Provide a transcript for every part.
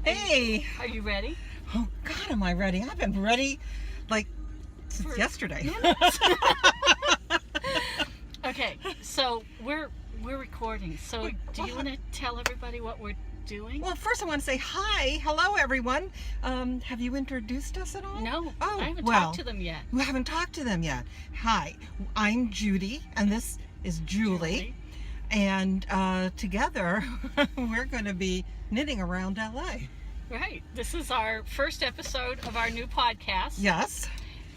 Hey. Are you ready? Oh God, am I ready? I've been ready like since yesterday. Okay, so we're recording. So do you want to tell everybody what we're doing? Well, first I want to say hi. Hello, everyone. Have you introduced us at all? No, Oh, I haven't well, talked to them yet. We haven't talked to them yet. Hi, I'm Judy, and this is Julie. And together, we're going to be knitting around LA. Right. This is our first episode of our new podcast. Yes.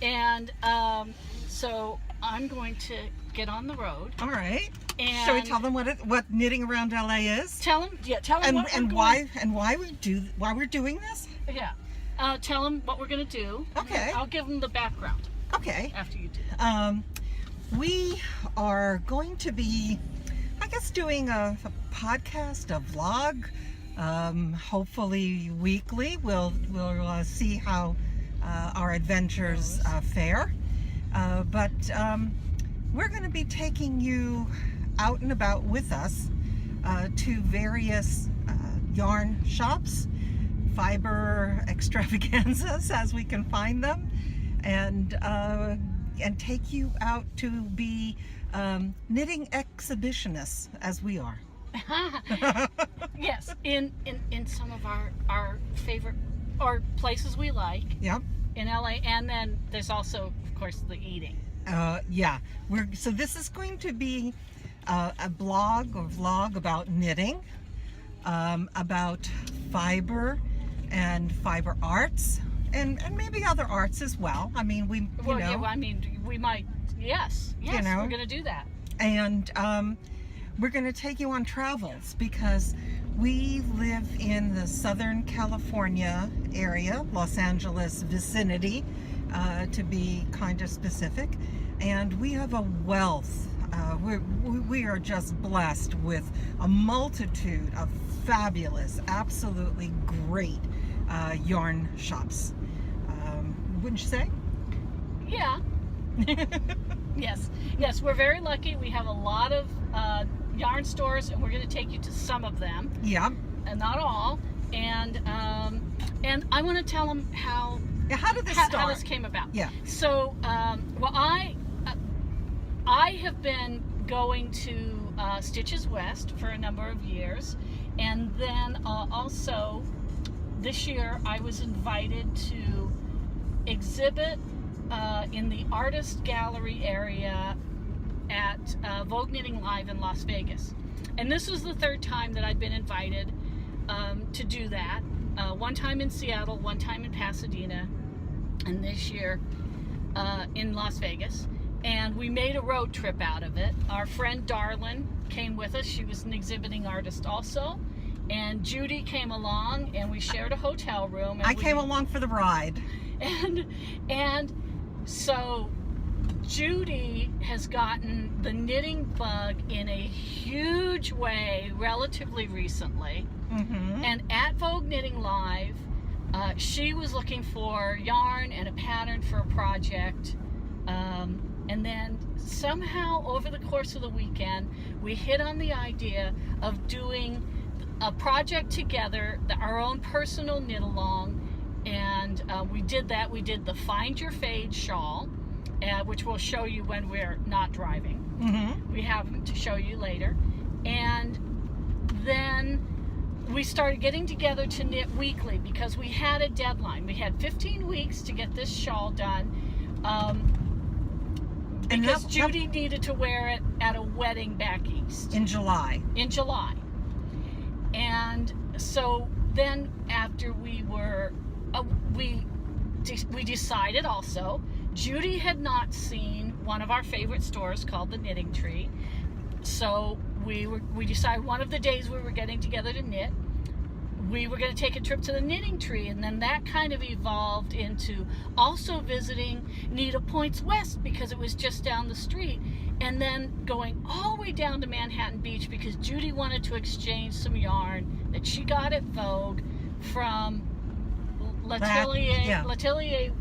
And so I'm going to get on the road. All right. And shall we tell them what knitting around LA is? Tell them And why we're doing this? Yeah. Tell them what we're going to do. Okay. I'll give them the background. Okay. After you do that. We are going to be, I guess, doing a podcast, a vlog, hopefully weekly. We'll see how our adventures fare. But we're going to be taking you out and about with us to various yarn shops, fiber extravaganzas as we can find them, and take you out to be knitting exhibitionists as we are. Yes, in some of our favorite or places we like. Yep. In LA, and then there's also, of course, the eating. Yeah. So this is going to be a blog or vlog about knitting, about fiber and fiber arts, and maybe other arts as well. I mean, we might. Yes, we're going to do that. And we're going to take you on travels because we live in the Southern California area, Los Angeles vicinity, to be kind of specific, and we have a wealth. We are just blessed with a multitude of fabulous, absolutely great yarn shops. Wouldn't you say? Yeah. Yes, we're very lucky. We have a lot of yarn stores, and we're going to take you to some of them. Yeah. And not all. And I want to tell them how. Yeah, how did this start? How this came about. Yeah. So, I have been going to Stitches West for a number of years, and then also this year I was invited to exhibit in the Artist Gallery area at Vogue Knitting Live in Las Vegas. And this was the third time that I'd been invited to do that. One time in Seattle, one time in Pasadena, and this year in Las Vegas. And we made a road trip out of it. Our friend Darlin came with us. She was an exhibiting artist also. And Judy came along, and we shared a hotel room. And I came along for the ride. And so Judy has gotten the knitting bug in a huge way relatively recently. Mm-hmm. And at Vogue Knitting Live, she was looking for yarn and a pattern for a project. And then somehow over the course of the weekend, we hit on the idea of doing a project together, our own personal knit along. And we did that. We did the Find Your Fade shawl, which we'll show you when we're not driving. Mm-hmm. We have to show you later. And then we started getting together to knit weekly because we had a deadline. We had 15 weeks to get this shawl done because Judy needed to wear it at a wedding back east. In July. And so then after we were... we decided also, Judy had not seen one of our favorite stores called the Knitting Tree, so we decided one of the days we were getting together to knit, we were going to take a trip to the Knitting Tree, and then that kind of evolved into also visiting Nita Points West because it was just down the street, and then going all the way down to Manhattan Beach because Judy wanted to exchange some yarn that she got at Vogue from L'Atelier,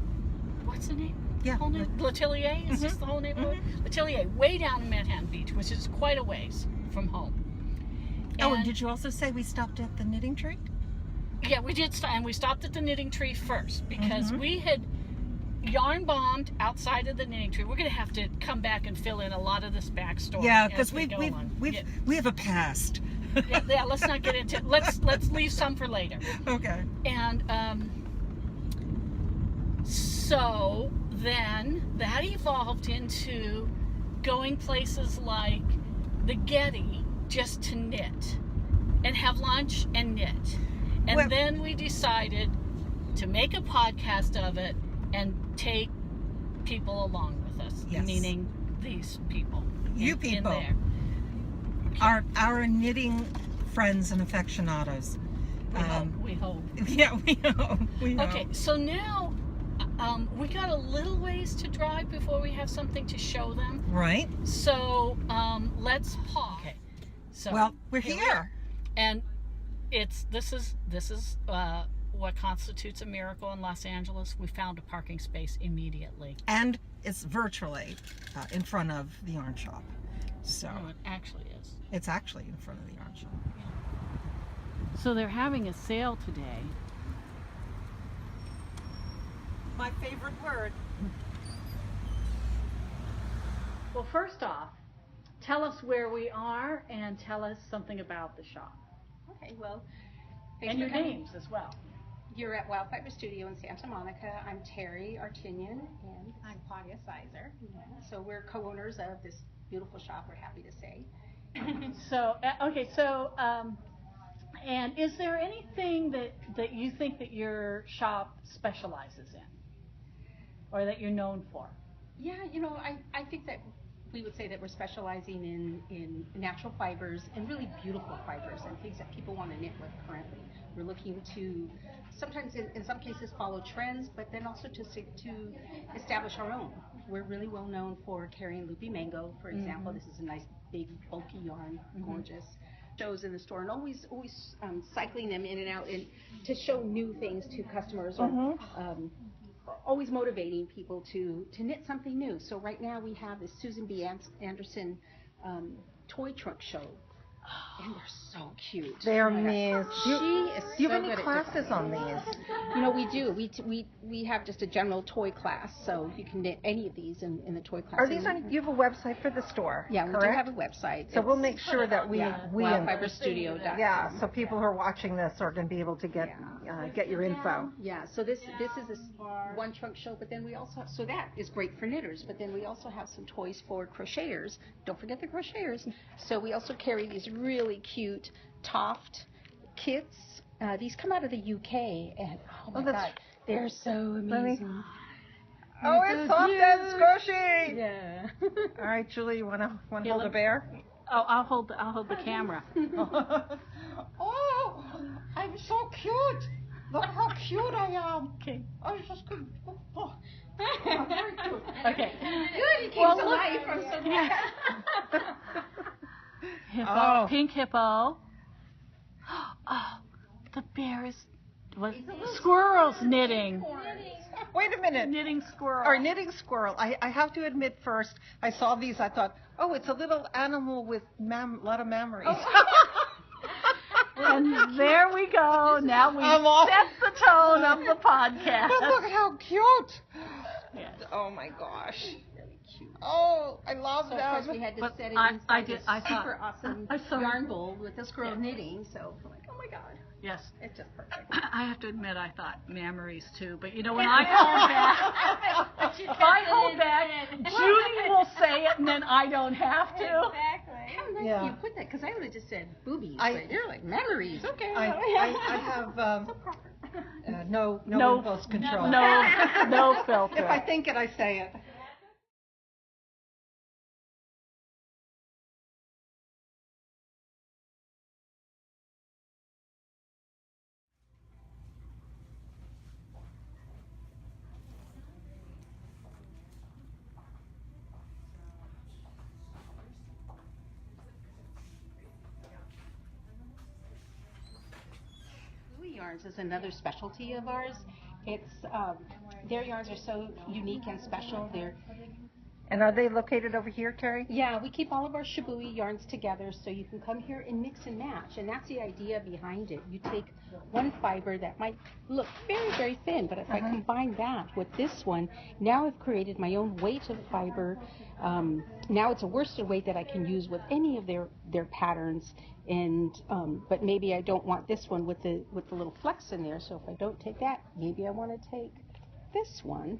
what's the name? Yeah. L'Atelier? Is this the whole neighborhood? L'Atelier, way down in Manhattan Beach, which is quite a ways from home. Oh, and did you also say we stopped at the knitting tree? Yeah, we did, and we stopped at the knitting tree first because we had yarn bombed outside of the knitting tree. We're going to have to come back and fill in a lot of this backstory. Yeah, because we have a past. Yeah, let's not get into it. Let's leave some for later. Okay. And so then that evolved into going places like the Getty just to knit and have lunch and knit. And then we decided to make a podcast of it and take people along with us, meaning these people. You people. In there. Our knitting friends and aficionados. We hope. Yeah, we hope. Okay, so now we got a little ways to drive before we have something to show them. Right. So let's pause. Okay. So well, we're here. And this is what constitutes a miracle in Los Angeles. We found a parking space immediately. And it's virtually in front of the yarn shop. So it actually is. It's actually in front of the yarn shop. Yeah. So they're having a sale today. My favorite word. Well, first off, tell us where we are and tell us something about the shop. Okay, well, and your names as well. You're at Wildfiber Studio in Santa Monica. I'm Terry Artyarn, and I'm Claudia Sizer. Yeah, so we're co-owners of this beautiful shop, we're happy to say. So, okay, so, and is there anything that you think that your shop specializes in? Or that you're known for? Yeah, I think that we would say that we're specializing in natural fibers and really beautiful fibers and things that people want to knit with currently. We're looking to sometimes, in some cases, follow trends, but then also to establish our own. We're really well known for carrying loopy mango, for example. This is a nice, big, bulky yarn, gorgeous. Shows in the store, and always cycling them in and out and to show new things to customers, or always motivating people to knit something new. So right now we have this Susan B. Anderson toy trunk show, and they're so cute. They're amazing. She is Do you so have any good classes on these? We do. We have just a general toy class, so you can knit any of these in the toy class. Are these on? You have a website for the store? Yeah, we correct? do have a website. So we'll make sure that we Wildfiberstudio.com. Yeah, so people who are watching this are going to be able to get your info. Yeah, so this is this one trunk show, but then we also, so that is great for knitters, but then we also have some toys for crocheters. Don't forget the crocheters. So we also carry these really cute Toft kits. These come out of the UK, and oh my God, they're so amazing. Oh, it's soft and squishy. Yeah. All right, Julie, you want to hold a bear? Oh, I'll hold the camera. Oh, I'm so cute. Look how cute I am. Okay. I just could. Oh, Very cute. Okay. Good, you came to life. I'm so glad. Hippo, pink hippo. Oh, the bear is squirrels knitting. Wait a minute. Knitting squirrel. Or knitting squirrel. I have to admit first, I saw these, I thought, oh, it's a little animal with a lot of mammaries. And there we go. Now we set the tone of the podcast. But look how cute. Yes. Oh my gosh. Oh, I love So them. of course we had to set it I inside did- this I thought- super awesome I saw- yarn bowl with this girl knitting. So I'm like, oh my God, Yes. it's just perfect. I have to admit, I thought mammaries too, but you know, when I hold back, if I hold back, Judy will say it, and then I don't have to. How nice Yeah. you put that, because I would have just said boobies, I- but you're like memories. Okay. I have no impulse control. No filter. If I think it, I say it. Louis yarns is another specialty of ours. It's their yarns are so unique and special. And are they located over here, Terry? Yeah, we keep all of our shibui yarns together so you can come here and mix and match. And that's the idea behind it. You take one fiber that might look very, very thin, but if I combine that with this one, now I've created my own weight of fiber. Now it's a worsted weight that I can use with any of their patterns. And but maybe I don't want this one with the little flex in there. So if I don't take that, maybe I want to take this one.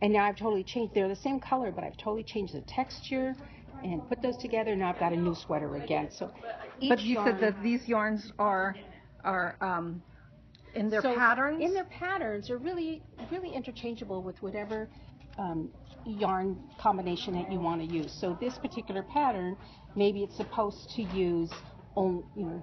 And now I've totally changed. They're the same color, but I've totally changed the texture and put those together. Now I've got a new sweater again. So But you said that these yarns are in their patterns? In their patterns are really, really interchangeable with whatever yarn combination that you want to use. So this particular pattern, maybe it's supposed to use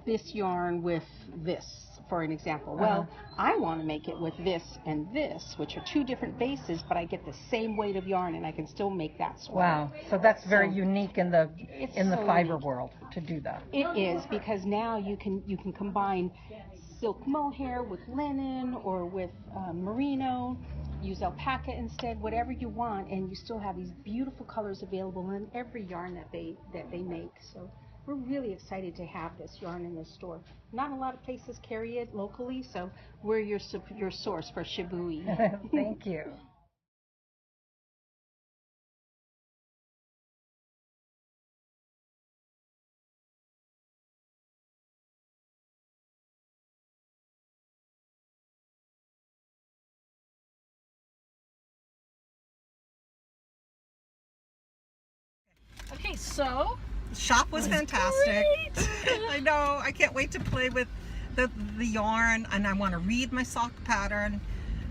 this yarn with this, for an example. Well, I want to make it with this and this, which are two different bases, but I get the same weight of yarn, and I can still make that sweater. Wow, so that's very unique in the so fiber unique. world to do that. It is, because now you can combine silk mohair with linen or with merino, use alpaca instead, whatever you want, and you still have these beautiful colors available in every yarn that they make. So we're really excited to have this yarn in the store. Not a lot of places carry it locally, so we're your source for shibui. Thank you. Okay, so Shop was fantastic. I know. I can't wait to play with the yarn, and I want to read my sock pattern.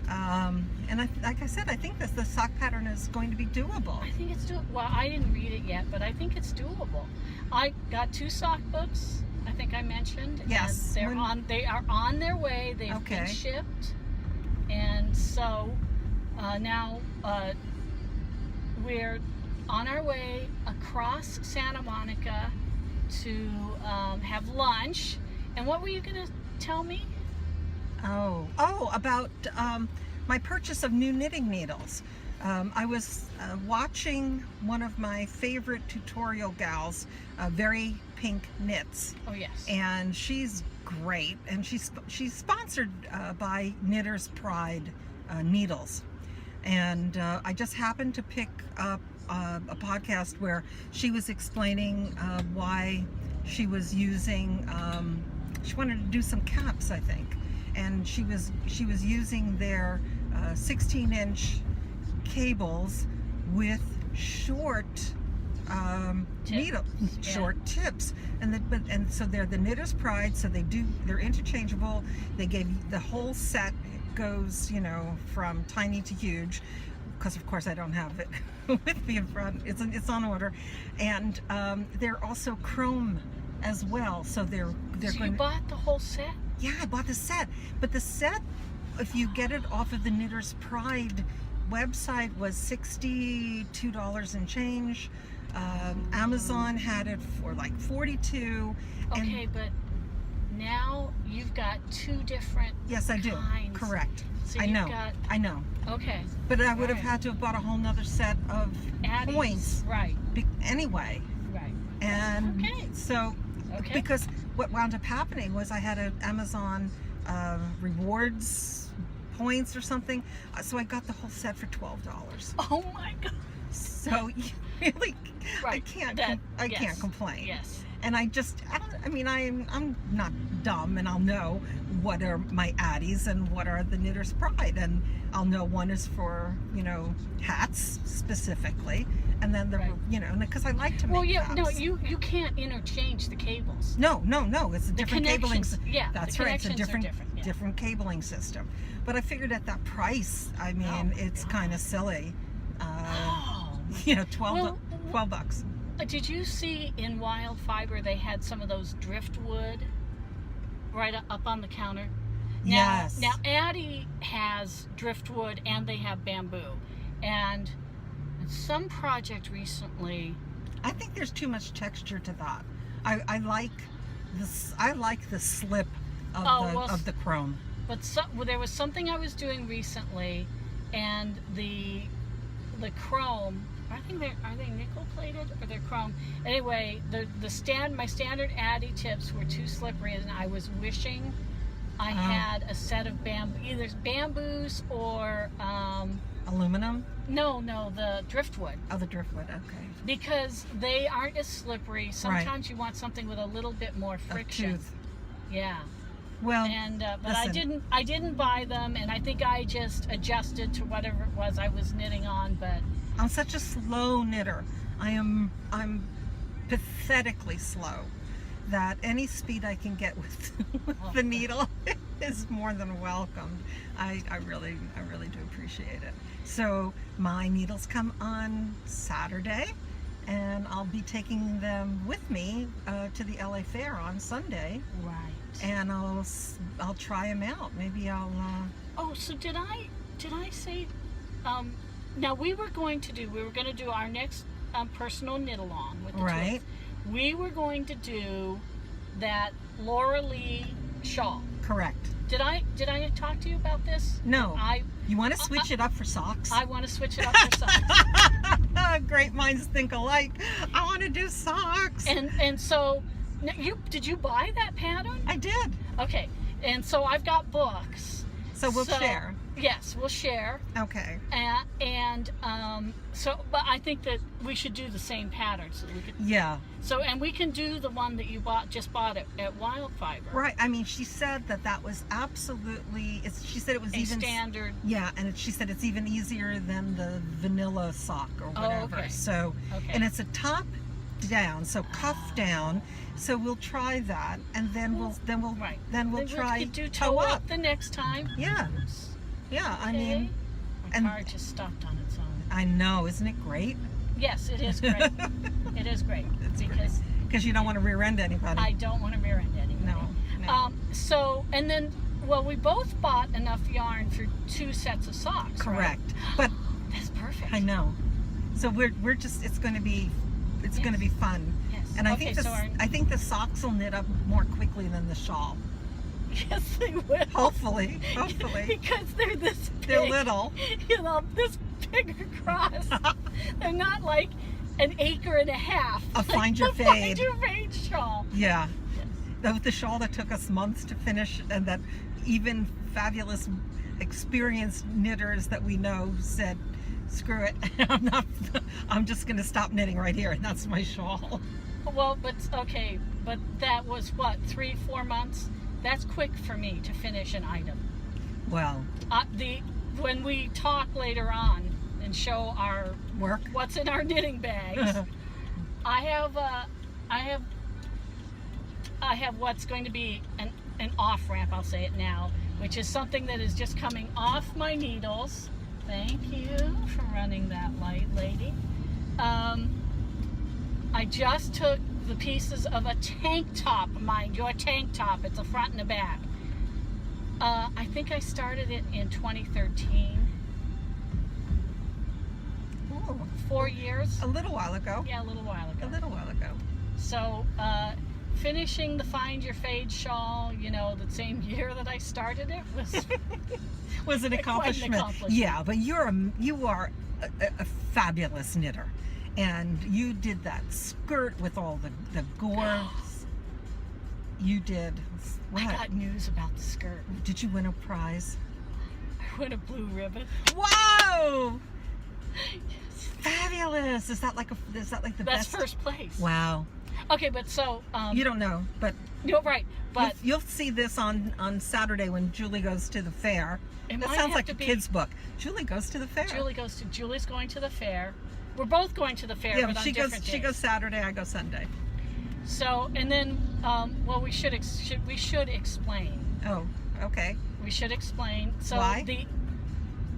And like I said, I think the sock pattern is going to be doable. I think it's doable. Well, I didn't read it yet, but I think it's doable. I got 2 sock books, I think I mentioned. Yes. And they are on their way. They've been shipped. And so now we're on our way across Santa Monica to have lunch. And what were you going to tell me? About my purchase of new knitting needles. I was watching one of my favorite tutorial gals, Very Pink Knits. Oh, yes. And she's great, and she's sponsored by Knitter's Pride Needles. And I just happened to pick up a podcast where she was explaining why she was using, she wanted to do some caps, I think, and she was using their 16-inch cables with short needle, short tips, and so they're the Knitter's Pride, so they're interchangeable. They gave the whole set, goes, from tiny to huge, because of course I don't have it with me in front. It's on order, and they're also chrome as well. So they're So you bought the whole set? Yeah, I bought the set, but the set, if you get it off of the Knitter's Pride website, was $62 and change. Amazon had it for like $42. Okay, but now you've got 2 different Yes, I do. kinds. Correct. So I you've know. got- I know. Okay. But I would have had to have bought a whole nother set of Addies. points Right. Anyway. Right. And Okay. so, Okay. because what wound up happening was I had an Amazon rewards points or something, so I got the whole set for $12. Oh my God. So you really, I Right. can't Yes. complain. Yes. And I'm not dumb, and I'll know what are my Addies and what are the Knitter's Pride, and I'll know one is for hats specifically, and then because I like to make Well, yeah, caps. no, you can't interchange the cables. No, it's a different cabling. connections- yeah, That's the right. It's a connections are different, different, yeah. different cabling system. But I figured at that price, it's kind of silly. Oh. 12 bucks. Did you see in Wildfiber they had some of those driftwood right up on the counter? Yes. Now Addie has driftwood and they have bamboo, and some project recently. I think there's too much texture to that. I like this. I like the slip of the chrome. But there was something I was doing recently, and the chrome. I think are they nickel plated or they're chrome? Anyway, my standard Addy tips were too slippery, and I was wishing I had a set of either bamboos or aluminum. No, the driftwood. Oh, the driftwood. Okay. Because they aren't as slippery. Sometimes you want something with a little bit more friction. Tooth. Yeah. Well, and but listen. I didn't buy them, and I think I just adjusted to whatever it was I was knitting on. But I'm such a slow knitter. I'm pathetically slow. That any speed I can get with the needle is more than welcomed. I really do appreciate it. So my needles come on Saturday, and I'll be taking them with me to the LA Fair on Sunday. Right. And I'll try them out. Maybe I'll. Oh, so did I say? Now we were going to do our next personal knit along with the right. twins. We were going to do that Laura Lee shawl. Correct. Did I talk to you about this? No. You want to switch it up for socks? I want to switch it up for socks. Great minds think alike. I want to do socks. And so, did you buy that pattern? I did. Okay. And so I've got books. So we'll share. Yes, we'll share. Okay. But I think that we should do the same pattern so that we could. Yeah. So, and we can do the one that you just bought at Wildfiber. Right. I mean, she said that was absolutely. She said it was even standard. Yeah, and she said it's even easier than the vanilla sock or whatever. Oh, okay. So, and it's a top down, so cuff down. So we'll try that, and then we'll try we could do toe up the next time. Yeah. Yeah. Okay. I mean, my car just stopped on its own. I know, isn't it great? Yes, it is great. It is great because you don't want to rear end anybody. I don't want to rear end anybody. No. So, and then, we both bought enough yarn for 2 sets of socks. Correct. Right? But that's perfect. I know. So we're just it's going to be fun. Yes. And I think the socks will knit up more quickly than the shawl. Yes, they will. Hopefully. Because they're this big. They're little. This big across. They're not like an acre and a half. Find your fade. Find your fade shawl. Yeah. Yes. The shawl that took us months to finish, and that even fabulous experienced knitters that we know said, screw it, I'm just going to stop knitting right here, and that's my shawl. Well, but that was what, 3-4 months? That's quick for me to finish an item. Well, when we talk later on and show our work, what's in our knitting bags, I have what's going to be an off ramp. I'll say it now, which is something that is just coming off my needles. Thank you for running that light, lady. I just took the pieces of a tank top, mind you, a tank top. It's a front and a back. I think I started it in 2013. Ooh, 4 years. a little while ago. Yeah, a little while ago. So, finishing the Find Your Fade shawl, the same year that I started it was an accomplishment. Quite an accomplishment. Yeah, but you are a fabulous knitter. And you did that skirt with all the gores. You did. What? I got news about the skirt. Did you win a prize? I won a blue ribbon. Wow! Yes. Fabulous! Is that like the best? That's first place. Wow. Okay, but so you don't know, but you're right. But you'll see this on Saturday when Julie goes to the fair. That sounds like a kid's book. Julie goes to the fair. Julie's going to the fair. We're both going to the fair, yeah, but on she different days. She goes Saturday, I go Sunday. So, and then, we should explain. Oh, okay. We should explain. So Why?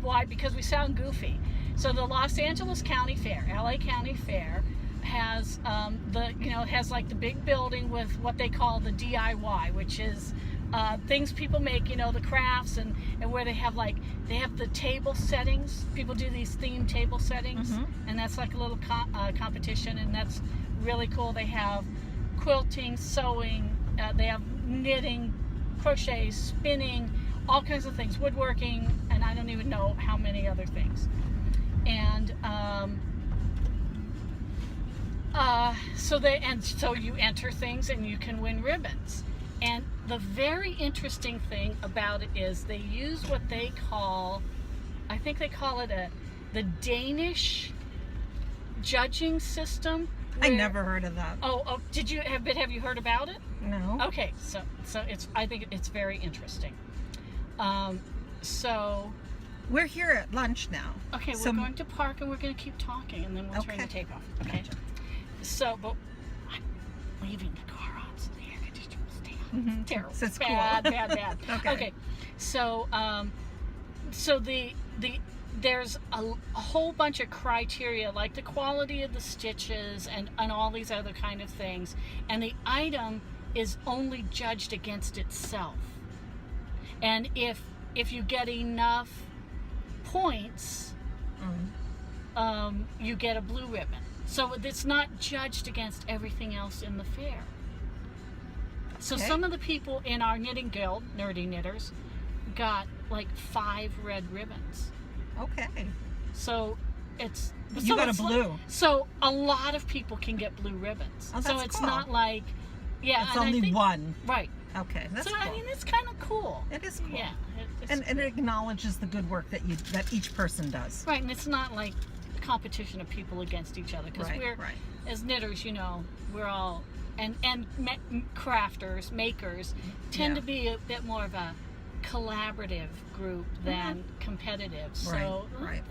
Why? Because we sound goofy. So the Los Angeles County Fair, LA County Fair, has has like the big building with what they call the DIY, which is things people make, the crafts, and where they have the table settings. People do these themed table settings, and that's like a little competition, and that's really cool. They have quilting, sewing, they have knitting, crochet, spinning, all kinds of things, woodworking, and I don't even know how many other things. And so you enter things and you can win ribbons. And the very interesting thing about it is they use what they call, I think they call it the Danish judging system. I never heard of that. Oh, have you heard about it? No. Okay, so I think it's very interesting. So We're here at lunch now. okay, we're going to park and we're going to keep talking, and then we'll turn the take off. Okay. Gotcha. So, but I'm leaving the car on, so the air conditioner will stay on. Mhm. It's terrible. So it's bad, cool. bad. Okay. So, there's a whole bunch of criteria, like the quality of the stitches and all these other kind of things, and the item is only judged against itself. And if you get enough points, you get a blue ribbon. So it's not judged against everything else in the fair. So Okay. some of the people in our knitting guild, Nerdy Knitters, got like 5 red ribbons. Okay. So it's You got a blue. So a lot of people can get blue ribbons. Oh, so that's it's cool. not like It's and I only think- one. Right. Okay. That's So cool. I mean, it's kind of cool. It is cool. Yeah. It's And it acknowledges the good work that each person does. right, and it's not like competition of people against each other, because Right, we're right. as knitters, we're all and crafters, makers tend Yeah. to be a bit more of a collaborative group than competitive. So Right.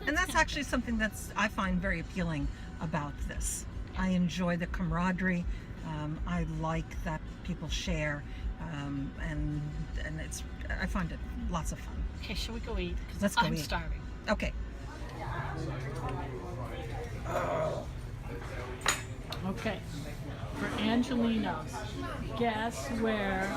And that's actually something I find very appealing about this. I enjoy the camaraderie. I like that people share, and I find it lots of fun. okay. Shall we go eat? 'Cause Let's go I'm eat. starving. Okay. Okay. For Angelina, guess where?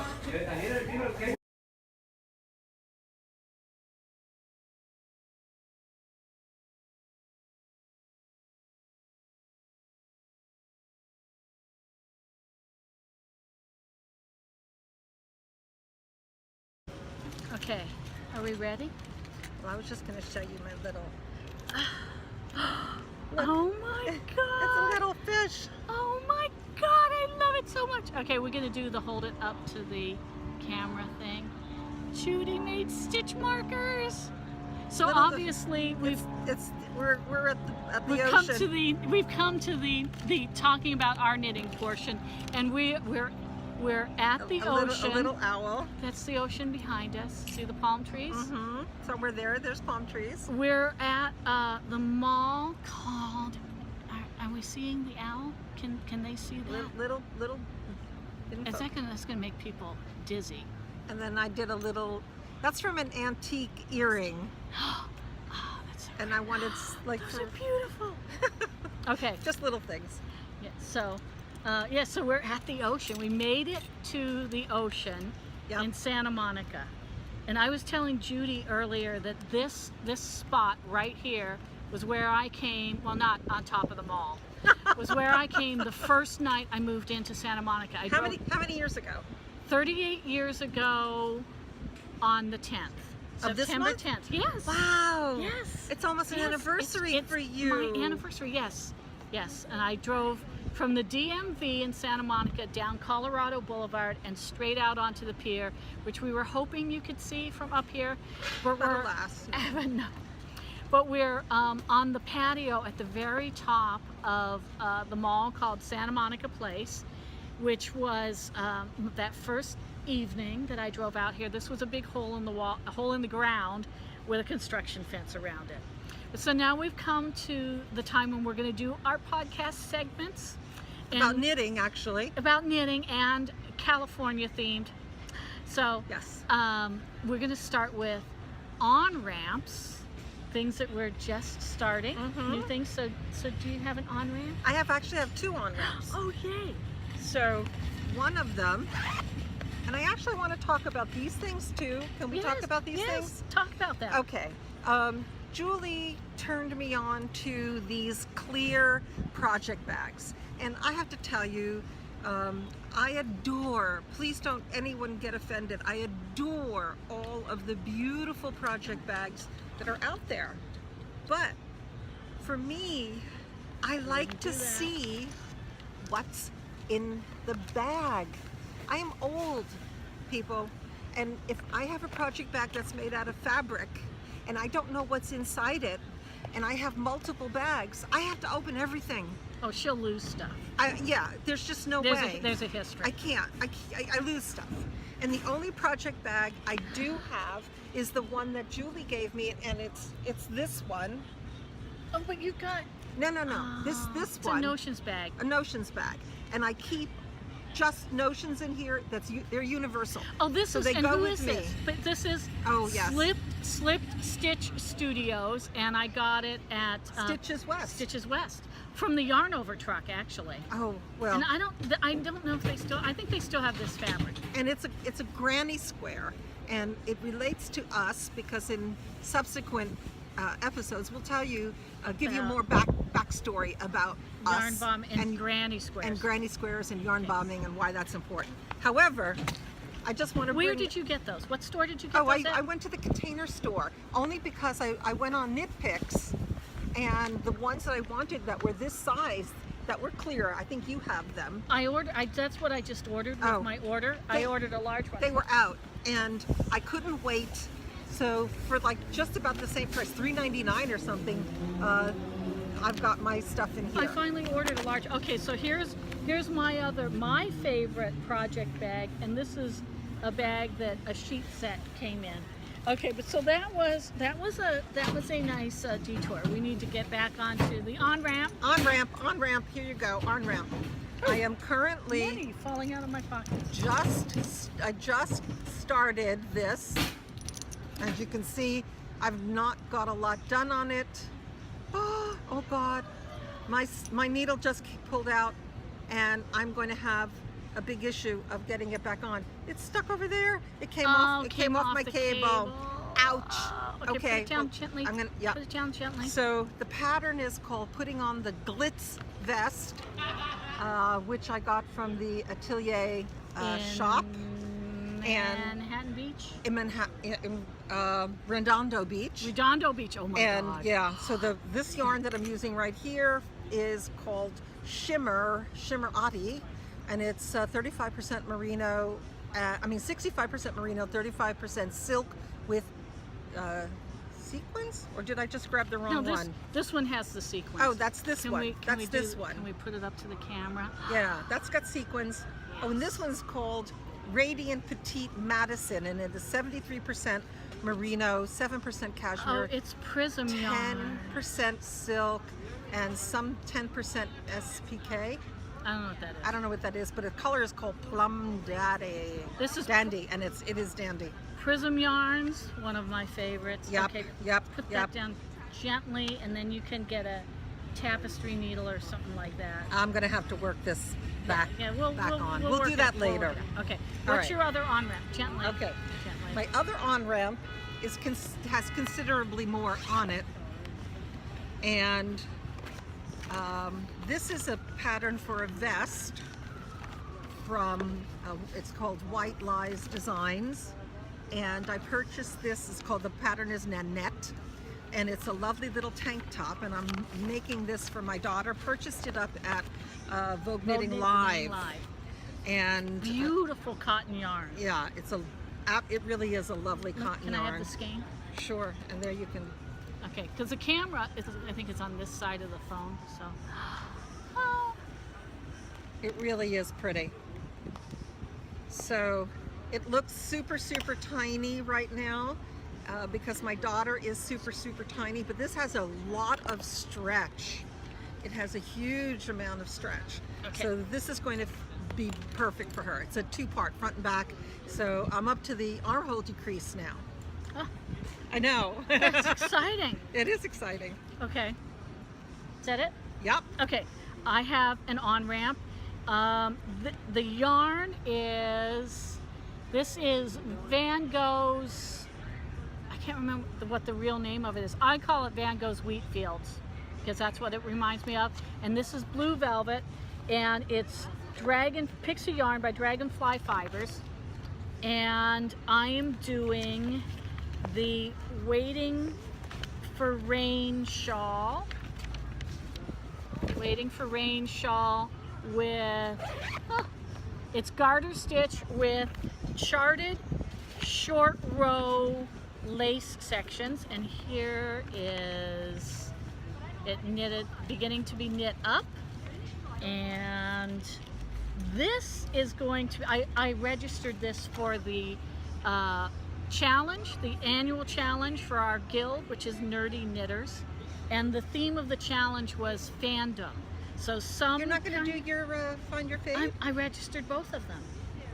Okay, are we ready? Well, I was just going to show you my little. Oh my god! It's a little fish. Oh my god, I love it so much. Okay, we're gonna do the hold it up to the camera thing. Judy made stitch markers. So Little- obviously we've We're at the we've ocean. come to the talking about our knitting portion, and we're at the ocean. A little owl. That's the ocean behind us. See the palm trees? Mm-hmm. So we're there. There's palm trees. We're at the mall called. Are we seeing the owl? Can they see that? Little. info. That's gonna make people dizzy. And then I did a little. That's from an antique earring, Oh, that's so and I wanted Those are beautiful. Okay. just little things. Yeah. So we're at the ocean. We made it to the ocean Yep. in Santa Monica, and I was telling Judy earlier that this spot right here was where I came. Well, not on top of the mall. Was where I came the first night I moved into Santa Monica. How many years ago? 38 years ago on the 10th. Of this September month? 10th. Yes. Wow. Yes. It's almost an Yes, anniversary it's for you. My anniversary, yes. Yes. And I drove from the DMV in Santa Monica down Colorado Boulevard and straight out onto the pier, which we were hoping you could see from up here. But But alas. no. But we're on the patio at the very top of the mall called Santa Monica Place, which was that first evening that I drove out here. This was a big hole in the wall, a hole in the ground with a construction fence around it. So now we've come to the time when we're going to do our podcast segments. About knitting, actually. About knitting and California themed. So Yes. we're going to start with on-ramps, things that we're just starting, new things. So do you have an on-ramp? I actually have 2 on ramps. Oh, yay. So one of them, and I actually want to talk about these things too. Can we talk about these things? Talk about that. Okay. Julie turned me on to these clear project bags, and I have to tell you, I adore, please don't anyone get offended, I adore all of the beautiful project bags that are out there. But for me, I like to see what's in the bag. I am old, people, and if I have a project bag that's made out of fabric and I don't know what's inside it, and I have multiple bags, I have to open everything. Oh, she'll lose stuff. Yeah, there's just no There's way. there's a history. I can't. I lose stuff. And the only project bag I do have is the one that Julie gave me, and it's this one. Oh, but you got... No. This it's one. a notions bag. A notions bag, and I keep just notions in here. They're universal. Oh, this so is, they and go who with is me. this? But this is Slipped Stitch Studios, and I got it at Stitches West. Stitches West, from the Yarn Over truck, actually. Oh well. And I don't know if they still. I think they still have this fabric. And it's a granny square, and it relates to us because in subsequent episodes we'll tell you, give you more backstory about Yarn us bomb and granny squares. and granny squares and yarn bombing and why that's important. However, I just want to Where did you get those? What store did you get Oh, those I at? went to the Container Store only because I went on Knit Picks, and the ones that I wanted that were this size, that were clear, I think you have them. That's what I just ordered with Oh. my order. I ordered a large one. They were out, and I couldn't wait. So for like just about the same price, $3.99 or something, I've got my stuff in here. I finally ordered a large. Okay, so here's my favorite project bag, and this is a bag that a sheet set came in. Okay, but so that was a nice detour. We need to get back onto the on-ramp. On ramp. Here you go, on ramp. I am currently Money falling out of my pocket. I just started this. As you can see, I've not got a lot done on it. Oh God, my needle just pulled out, and I'm going to have a big issue of getting it back on. It's stuck over there. It came off. It came off my the cable. Ouch. Okay, put it down gently. I'm gonna, yeah. Put it down gently. So the pattern is called Putting on the Glitz Vest, which I got from the Atelier shop. Manhattan Beach? In Manhattan, Redondo Beach. Redondo Beach, oh my And God. yeah, so this yarn that I'm using right here is called Shimmer Ati, and it's 35% merino, 65% merino, 35% silk with sequins? Or did I just grab the wrong one? This one has the sequins. Oh, that's this one. That's this one. Can we put it up to the camera? Yeah, that's got sequins. Oh, and this one's called Radiant Petite Madison, and it is 73% merino, 7% cashmere. Oh, it's prism yarn. 10% silk, and some 10% SPK. I don't know what that is. I don't know what that is, but the color is called Plum Daddy. This is Dandy, and it is dandy. Prism yarns, one of my favorites. Yep, Okay, yep, put yep. that down gently, and then you can get a tapestry needle or something like that. I'm gonna have to work this back on. We'll work do it that forward. later. Okay. All What's right. your other on-ramp? Gently. Okay. Gently. My other on-ramp has considerably more on it, and this is a pattern for a vest from, it's called White Lies Designs, and I purchased this. It's called, the pattern is Nanette, and it's a lovely little tank top, and I'm making this for my daughter. Purchased it up at Vogue Knitting Live. And beautiful cotton yarn. yeah, it really is a lovely cotton Can yarn. I have the skein? Sure, and there you can. Okay, because the camera is, I think it's on this side of the phone, so. Oh. It really is pretty. So it looks super tiny right now because my daughter is super tiny, but this has a lot of stretch. It has a huge amount of stretch. Okay. So this is going to be perfect for her. It's a two-part, front and back. So I'm up to the armhole decrease now. Oh, I know. that's exciting. It is exciting. Okay. Is that it? Yep. Okay. I have an on-ramp. The yarn is, this is Van Gogh's, I can't remember what the real name of it is. I call it Van Gogh's Wheat Fields because that's what it reminds me of. And this is blue velvet, and it's Pixie Yarn by Dragonfly Fibers. And I am doing the Waiting for Rain shawl. Waiting for Rain shawl with, it's garter stitch with charted short row lace sections, and here is it knitted, beginning to be knit up. And this is going to, I registered this for the challenge, the annual challenge for our guild, which is Nerdy Knitters, and the theme of the challenge was fandom. So some, You're not going to do your find your fave? I registered both of them.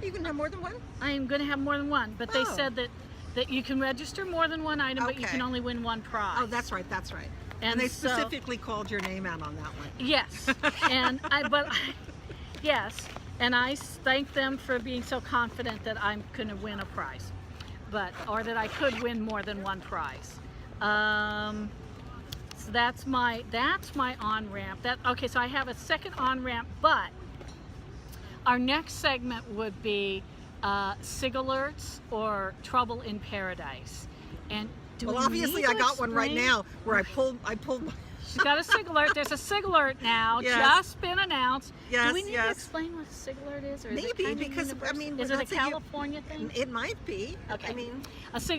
You can have more than one? I am going to have more than one, but they Oh. said that you can register more than one item, but you Okay. can only win one prize. Oh, that's right, that's right. And And they so- specifically called your name out on that one. Yes, yes, and I thank them for being so confident that I'm going to win a prize, or that I could win more than one prize. So that's my on ramp. Okay, so I have a second on ramp, but our next segment would be SIG alerts or Trouble in Paradise. And do Well, we obviously need I to got one right explain? now where I pulled She's got a SIG alert. There's a SIG alert now. Yes. Just been announced. Yes, Do we need to yes. explain what a SIG alert is? Or is it Maybe, kind of because, I universal? mean, is it a that's a u- California thing? It might be. Okay. I mean,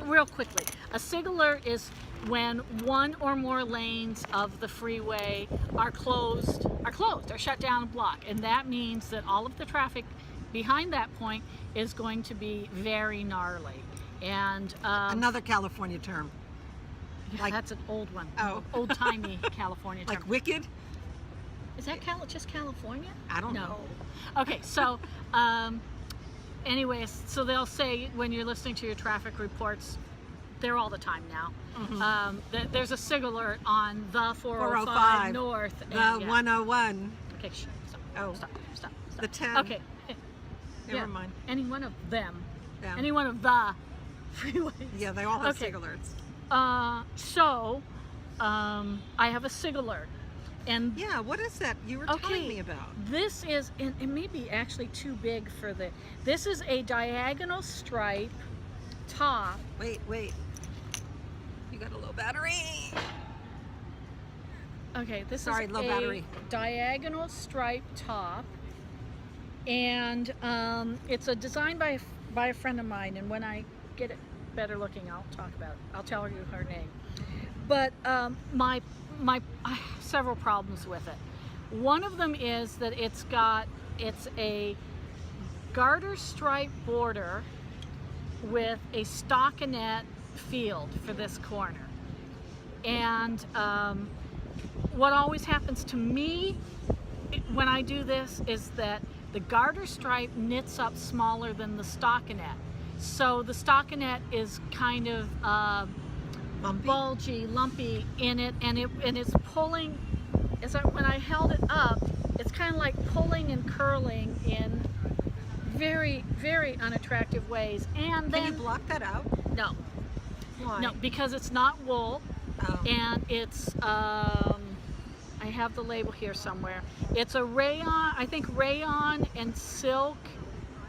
Real quickly, a SIG alert is when one or more lanes of the freeway are closed, are shut down and blocked, and that means that all of the traffic behind that point is going to be very gnarly. And another California term. like- that's an old one. Oh. Old-timey California term. Like wicked? Is that just California? I don't No. know. Okay, so anyways, so they'll say when you're listening to your traffic reports, they're all the time now. There's a SIG alert on the 405, 405, North. The and, yeah. 101. Okay, stop. Oh. Stop. The 10. Okay. Never yeah, mind. Any one of them. Yeah. Any one of the freeways. Yeah, they all have Okay. SIG alerts. I have a SIG alert. And Yeah, what is that you were telling me about? this is, and it may be actually too big for this is a diagonal stripe top. Wait. You got a low battery. Okay, this Sorry, is low a battery. diagonal stripe top, and it's a design by a friend of mine. And when I get it better looking, I'll tell you her name. But I have several problems with it. One of them is that it's a garter stripe border with a stockinette field for this corner. And what always happens to me when I do this is that the garter stripe knits up smaller than the stockinette. So the stockinette is kind of Bumpy? bulgy, lumpy in it, and it's pulling. When I held it up, it's kind of like pulling and curling in very, very unattractive ways. And then Can you block that out? no, Why? no, because it's not wool, Oh. and it's I have the label here somewhere. It's a rayon, I think rayon and silk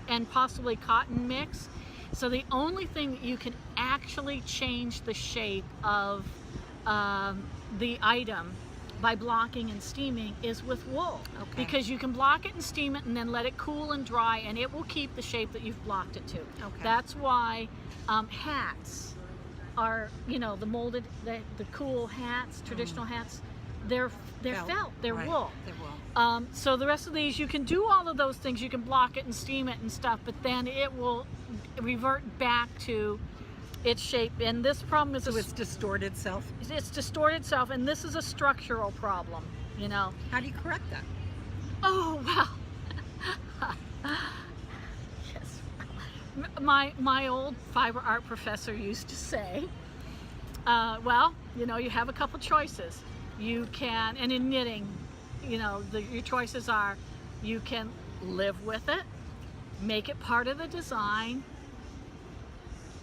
and possibly cotton mix. So the only thing that you can actually change the shape of the item by blocking and steaming is with wool. Okay. Because you can block it and steam it and then let it cool and dry, and it will keep the shape that you've blocked it to. Okay. That's why hats are, the molded, the cool hats, traditional hats, they're felt, they're Right. wool. They're wool. So the rest of these, you can do all of those things. You can block it and steam it and stuff, but then it will revert back to its shape. And this problem is So it's distorted self. it's distorted itself, and this is a structural problem. How do you correct that? Oh well. Yes. My old fiber art professor used to say, you have a couple choices. You can, and in knitting, your choices are, you can live with it, make it part of the design,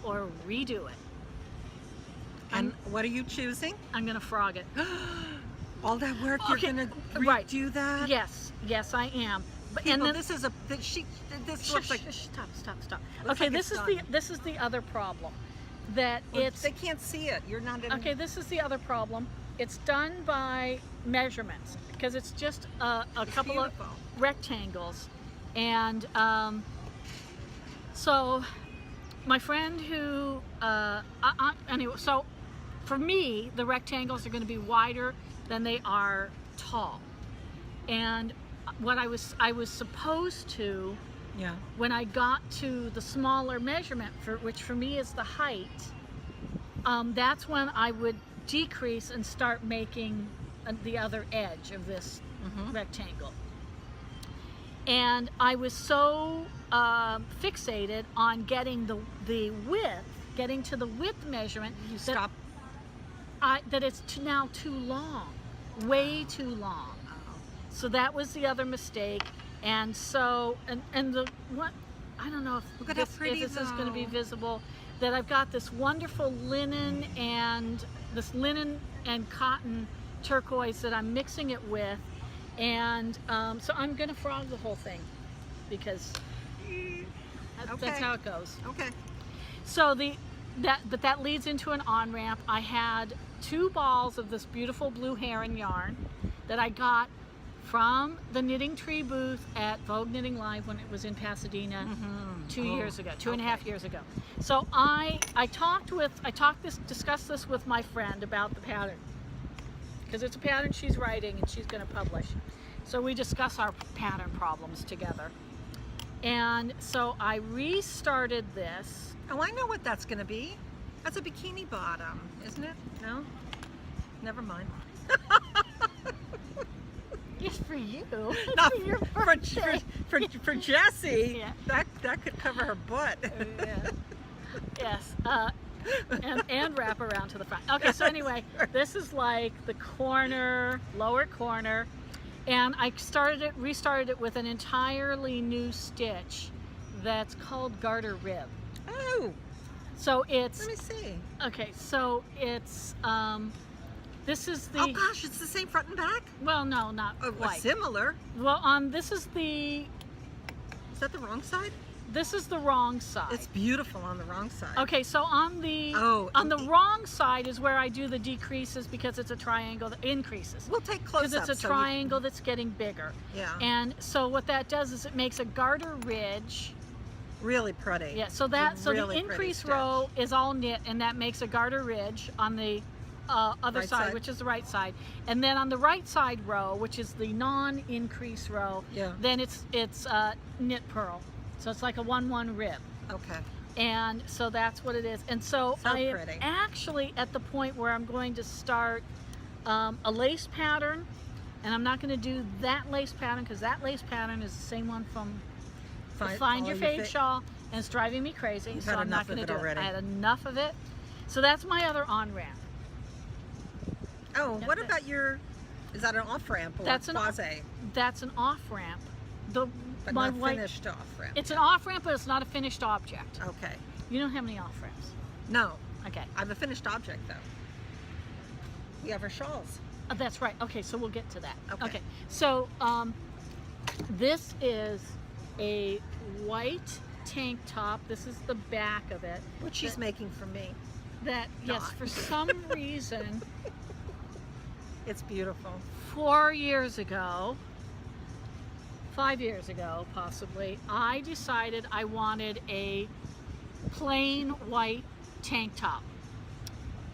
or redo it. And what are you choosing? I'm gonna frog it. All that work, Okay, you're gonna right. redo that? Yes, I am. But People, and then this looks like stop. Looks Okay, like it's this is the other problem. That well, it's they can't see it. You're not in okay. This is the other problem it's done by measurements because it's just a couple beautiful. of rectangles. And so my friend who, anyway, so for me, the rectangles are going to be wider than they are tall. And what I was supposed to, Yeah. when I got to the smaller measurement, which for me is the height, that's when I would decrease and start making the other edge of this rectangle. And I was so fixated on getting the width, getting to the width measurement, You stop. that it's now too long, way too long. So that was the other mistake. And so, and the what, I don't know Look at if how pretty, this is going to be though. visible, that I've got this wonderful linen and cotton turquoise that I'm mixing it with. And so I'm going to frog the whole thing because that's Okay. how it goes. Okay. So but that leads into an on-ramp. I had 2 balls of this beautiful blue heron yarn that I got from the Knitting Tree booth at Vogue Knitting Live when it was in Pasadena 2 years ago, 2.5 years ago. So I discussed this with my friend about the pattern, because it's a pattern she's writing and she's going to publish. So we discuss our pattern problems together. And so I restarted this. Oh, I know what that's going to be. That's a bikini bottom, isn't it? No? Never mind. Yes, for you. Not For your for birthday. for Jessie. Yeah. That could cover her butt. Yeah. Yes. And wrap around to the front. Okay, so anyway, this is like the lower corner, and I restarted it with an entirely new stitch that's called Garter Rib. Oh, So it's, let me see. okay, so it's, this is the, Oh gosh, it's the same front and back. well, no, not Oh, quite. similar. Well, this is the wrong side. It's beautiful on the wrong side. Okay, so on the wrong side is where I do the decreases because it's a triangle that increases. We'll take close Because up. it's a triangle that's getting bigger. Yeah. And so what that does is it makes a garter ridge. Really pretty. Yeah, so It's that a so really the pretty increase stitch. row is all knit, and that makes a garter ridge on the other Right side, side. which is the right side. And then on the right side row, which is the non-increase row, Yeah. then it's knit purl. So it's like a 1-1 rib. Okay. And so that's what it is. And so So I am pretty. actually at the point where I'm going to start a lace pattern, and I'm not going to do that lace pattern because that lace pattern is the same one from the Find Your Fave shawl, and it's driving me crazy. You've So had I'm not enough of going to it do already. it. I had enough of it. So that's my other on-ramp. Oh, Yeah, what that- about is that an off ramp or That's quasi? That's an off-ramp. But not finished off ramp. It's an off-ramp, but it's not a finished object. Okay. You don't have any off-ramps. No, Okay. I have a finished object though. We have our shawls. Oh, that's right. Okay, so we'll get to that. Okay. So this is a white tank top. This is the back of it. Which she's making for me. That, yes, Not. for some reason, It's beautiful. 4 years ago, 5 years ago possibly, I decided I wanted a plain white tank top.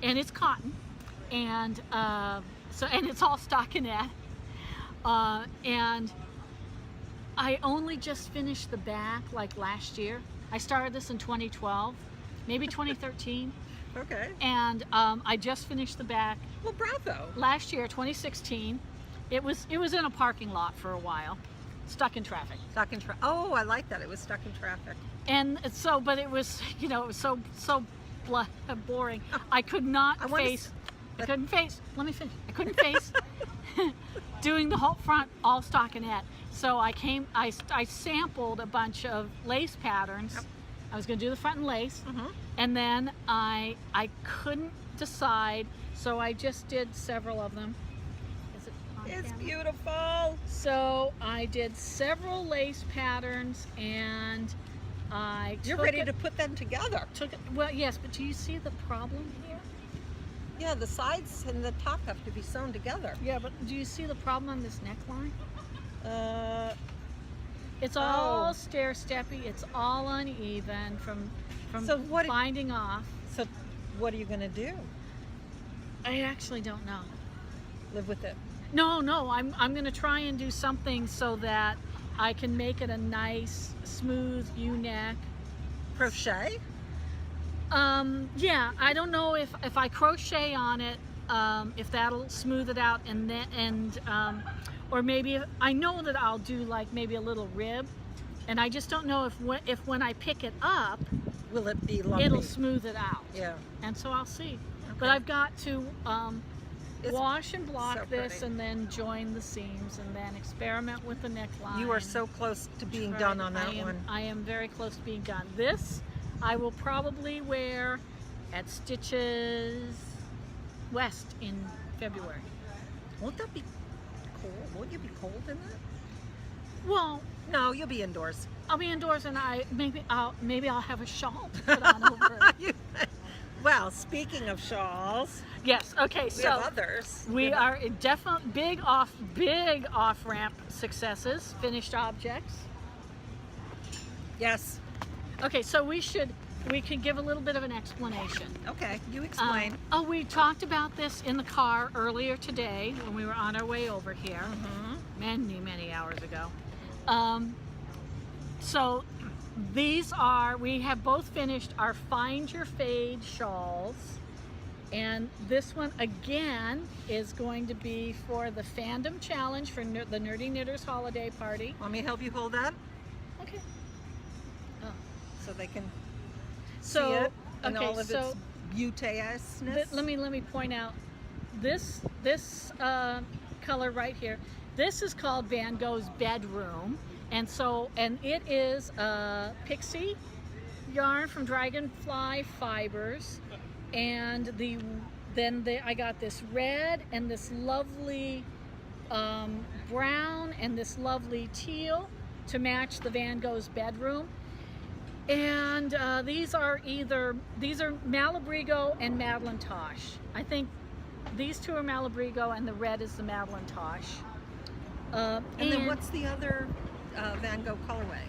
And it's cotton. And and it's all stockinette. And I only just finished the back like last year. I started this in 2012, maybe 2013. Okay. And I just finished the back Well, bravo. last year, 2016. It was in a parking lot for a while, stuck in traffic. Stuck in traffic. Oh, I like that. It was stuck in traffic. And so, but it was, it was so boring. I could not I wanna face. s- I couldn't face. Let me finish. I couldn't face doing the whole front all stockinette. So I sampled a bunch of lace patterns. Yep. I was going to do the front and lace, Mm-hmm. and then I couldn't decide, so I just did several of them. Is it on It's camera? beautiful. So I did several lace patterns, and I You're took ready it- to put them together. well, yes, but do you see the problem here? Yeah, the sides and the top have to be sewn together. Yeah, but do you see the problem on this neckline? It's Oh. all stair-steppy. It's all uneven from So what- binding off. So what are you going to do? I actually don't know. Live with it? No, I'm going to try and do something so that I can make it a nice, smooth U-neck. Crochet? Yeah, I don't know if I crochet on it, if that'll smooth it out, or maybe I know that I'll do like maybe a little rib, and I just don't know if when I pick it up, Will it be lumpy? it'll smooth it out. Yeah. And so I'll see. But Okay. I've got to It's wash and block so this, pretty. and then join the seams, and then experiment with the neckline. You are so close to being Right, done on that one. I am very close to being done. This I will probably wear at Stitches West in February. Won't that be cold? Won't you be cold in that? Well, No, you'll be indoors. I'll be indoors, and maybe I'll have a shawl to put on over it. Well, speaking of shawls, Yes. Okay. we So have others. we are definitely big off ramp successes, finished objects. Yes. Okay. So we can give a little bit of an explanation. Okay, you explain. We talked about this in the car earlier today when we were on our way over here, many hours ago. So we have both finished our Find Your Fade shawls, and this one again is going to be for the Fandom Challenge for the Nerdy Knitters Holiday Party. Want me to help you hold that Okay. so they can So see it in okay, all of so its beauteousness? let me point out this color right here. This is called Van Gogh's Bedroom, and it is pixie yarn from Dragonfly fibers, and I got this red and this lovely brown and this lovely teal to match the Van Gogh's Bedroom. And these are Malabrigo and Madeline Tosh. I think these two are Malabrigo, and the red is the Madeline Tosh. And then what's the other Van Gogh colorway?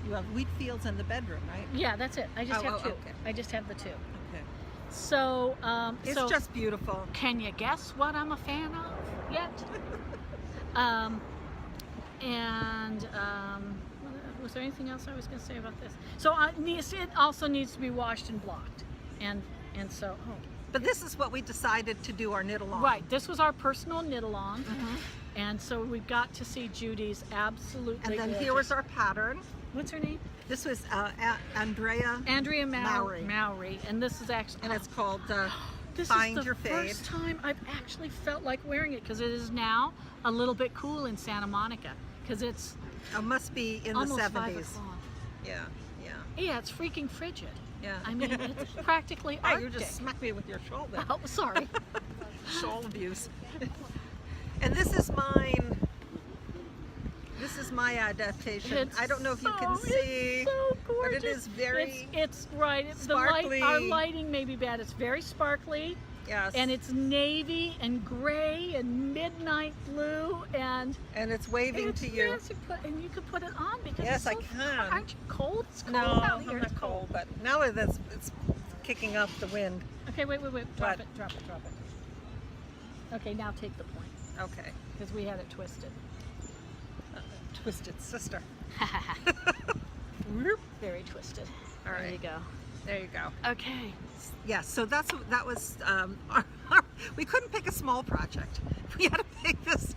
You have Wheat Fields and the Bedroom, right? Yeah, that's it. I just have two. Okay. I just have the two. Okay. So It's just beautiful. can you guess what I'm a fan of yet? Was there anything else I was going to say about this? So it also needs to be washed and blocked, and so But this is what we decided to do our knit along. right. This was our personal knit along, and so we got to see Judy's absolutely. And then gorgeous. here was our pattern. What's her name? This was Andrea Mowry. Mowry. And this is actually. And it's called This Find is the Your Fade. first time I've actually felt like wearing it, because it is now a little bit cool in Santa Monica, because it's It must be in the almost 5 70s. o'clock. Yeah, yeah, Yeah, it's freaking frigid. yeah. I mean, it's practically Hey, Arctic. you just smacked me with your shawl there. Oh, sorry. Shawl abuse. And this is mine. This is my adaptation. I don't know if you can see, It's so but gorgeous. it is very It's right. It's sparkly. Our lighting may be bad. It's very sparkly, yes, and it's navy and gray and midnight blue, and and it's waving it's to you. fancy and you can put it on because Yes, it's I so can. Aren't you cold? It's cold No, out I'm here. not It's cold, but now it's kicking up the wind. Okay, wait. Drop What? it. Okay, now take the point, Okay, because we had it twisted. twisted sister. Very twisted. All There right. you go. There you go. Okay. Yeah, so that was we couldn't pick a small project. We had to pick this.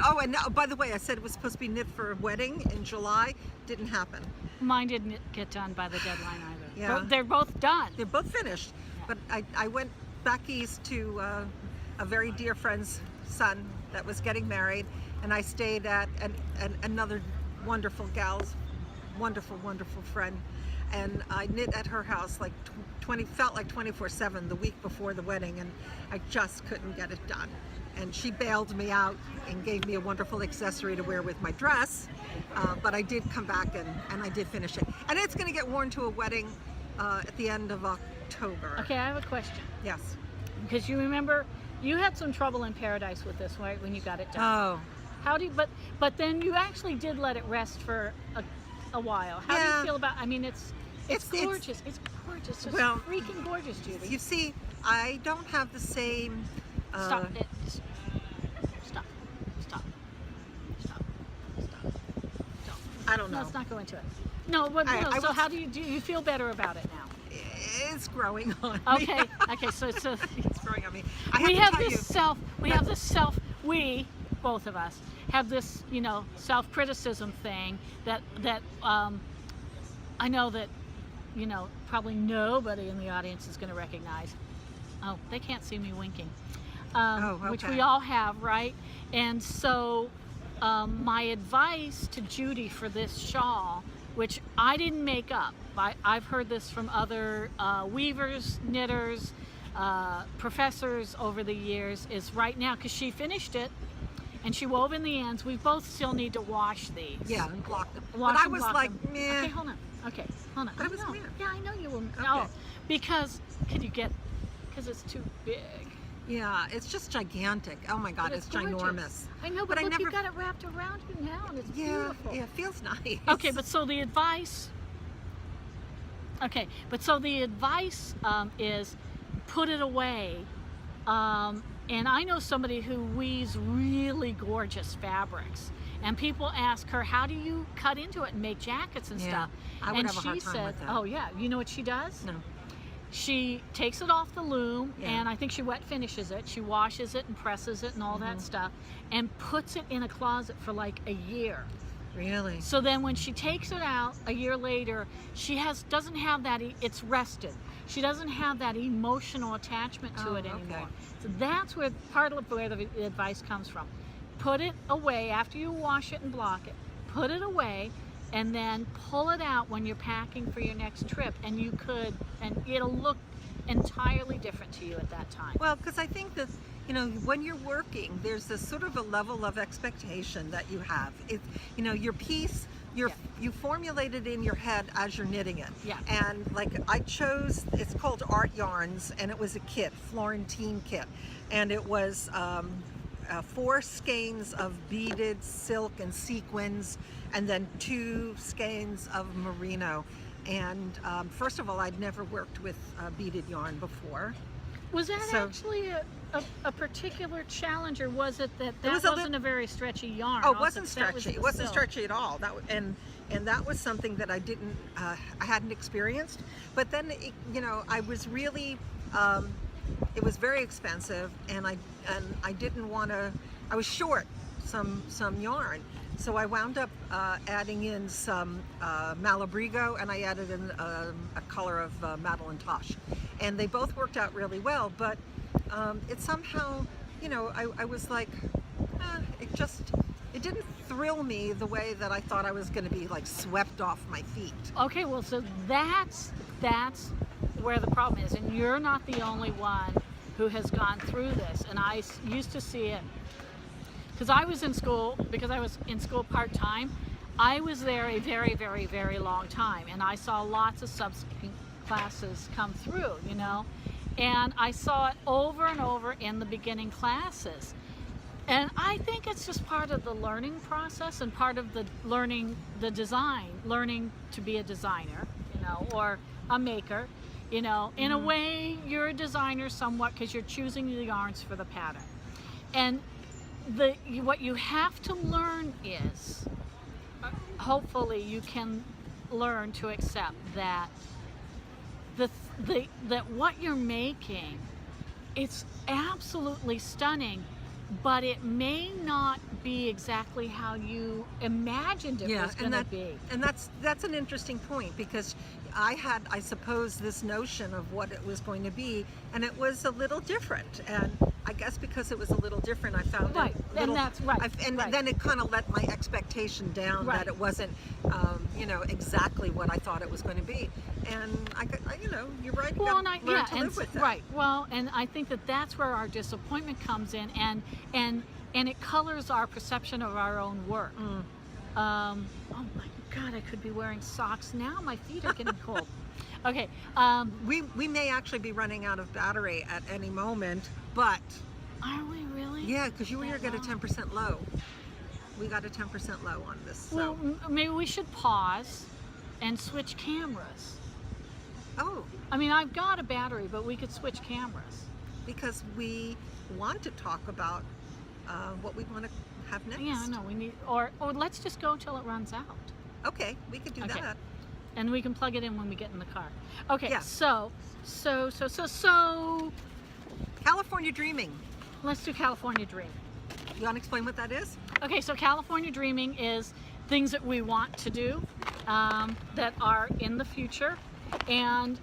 Oh, and by the way, I said it was supposed to be knit for a wedding in July. Didn't happen. Mine didn't get done by the deadline either. Yeah. They're both done. They're both finished, but I went back east to a very dear friend's son that was getting married, and I stayed at another wonderful gal's wonderful friend, and I knit at her house like 24/7 the week before the wedding, and I just couldn't get it done. And she bailed me out and gave me a wonderful accessory to wear with my dress, but I did come back and I did finish it. And it's going to get worn to a wedding at the end of October. Okay, I have a question. Yes. because you remember you had some trouble in Paradise with this, right, when you got it done. Oh, How do you, but then you actually did let it rest for a while. How do Yeah. you feel about, I mean, it's It's- gorgeous. It's gorgeous. It's Well, freaking gorgeous, Judy. you see, I don't have the same. Stop it. Stop. Stop. Stop. Stop. Stop. I don't know. Let's not go into it. No, but I so was- how do you feel better about it now? It's growing on me. Okay. Okay. So it's growing on me. we to have tell this you, self. We both of us have this, you know, self-criticism thing that I know that, you know, probably nobody in the audience is going to recognize. Oh, they can't see me winking. Which we okay. all have, right? And so my advice to Judy for this shawl, which I didn't make up, I've heard this from other weavers, knitters, professors over the years, is right now, because she finished it and she wove in the ends, we both still need to wash these. Yeah, and block them. Wash but I and was block like, them. meh. Okay, hold on. Okay, hold on. But I was know. meh. Yeah, I know you were. Okay. Oh, because because it's too big. Yeah, it's just gigantic. Oh my God, But it's gorgeous. ginormous. I know, But but I look, never- you got it wrapped around you now, and it's Yeah, beautiful. yeah, it feels nice. Okay, but so the advice. Okay, but so the advice is put it away. And I know somebody who weaves really gorgeous fabrics, and people ask her, "How do you cut into it and make jackets and Yeah, stuff?" I would and have a she hard time said, with that. "Oh yeah, you know what she does? No. She takes it off the loom, Yeah. and I think she wet finishes it. She washes it and presses it and all that stuff, and puts it in a closet for like a year. Really? So then when she takes it out a year later, she doesn't have that, it's rested. She doesn't have that emotional attachment to Oh, it okay. anymore. So that's where part of where the advice comes from. Put it away after you wash it and block it. Put it away and then pull it out when you're packing for your next trip, and it'll look entirely different to you at that time. Well, because I think that, you know, when you're working, there's this sort of a level of expectation that you have. You know, your piece, you formulate it in your head as you're knitting it. Yeah. And like I chose, it's called Artyarns, and it was a kit, Florentine Kit, and it was 4 skeins of beaded silk and sequins, and then 2 skeins of merino. And first of all, I'd never worked with beaded yarn before. Was that So- actually a particular challenge, or was it that was a wasn't a very stretchy yarn? Oh, it Also, wasn't that was stretchy. the It wasn't silk. stretchy at all. And that was something that I didn't, I hadn't experienced. But then, you know, I was really, it was very expensive, and I didn't want to. I was short some yarn, so I wound up adding in some Malabrigo, and I added in a color of Madeline Tosh, and they both worked out really well. But it somehow, you know, I was like, it didn't thrill me the way that I thought I was going to be like swept off my feet. Okay, well, so that's where the problem is, and you're not the only one who has gone through this. And I used to see it because I was in school part-time. I was there a very, very, very long time, and I saw lots of subsequent classes come through, you know, and I saw it over and over in the beginning classes. And I think it's just part of the learning process and part of the learning to be a designer, you know, or a maker, you know. In a way, you're a designer somewhat because you're choosing the yarns for the pattern. And what you have to learn is, hopefully you can learn to accept that that what you're making, it's absolutely stunning, but it may not be exactly how you imagined it was going to be. And that's an interesting point, because I had, I suppose, this notion of what it was going to be, and it was a little different. And I guess because it was a little different, I found Right, it a and little, that's right, and right. then it kind of let my expectation down, Right. that it wasn't, you know, exactly what I thought it was going to be. And you know, you're right. Well, you gotta learn to live with that. right. Well, and I think that's where our disappointment comes in, and it colors our perception of our own work. Oh my God, I could be wearing socks now. My feet are getting cold. Okay. We may actually be running out of battery at any moment, but Are we really? yeah, because you were That going to long? 10% low. We got a 10% low on this. So. Well, maybe we should pause and switch cameras. Oh, I mean, I've got a battery, but we could switch cameras. because we want to talk about what we want to have next. Yeah, I know. We need, or let's just go till it runs out, Okay, we could do Okay. that. and we can plug it in when we get in the car. Okay. Yeah. So, California Dreaming. let's do California Dream. You want to explain what that is? Okay, so California Dreaming is things that we want to do that are in the future. And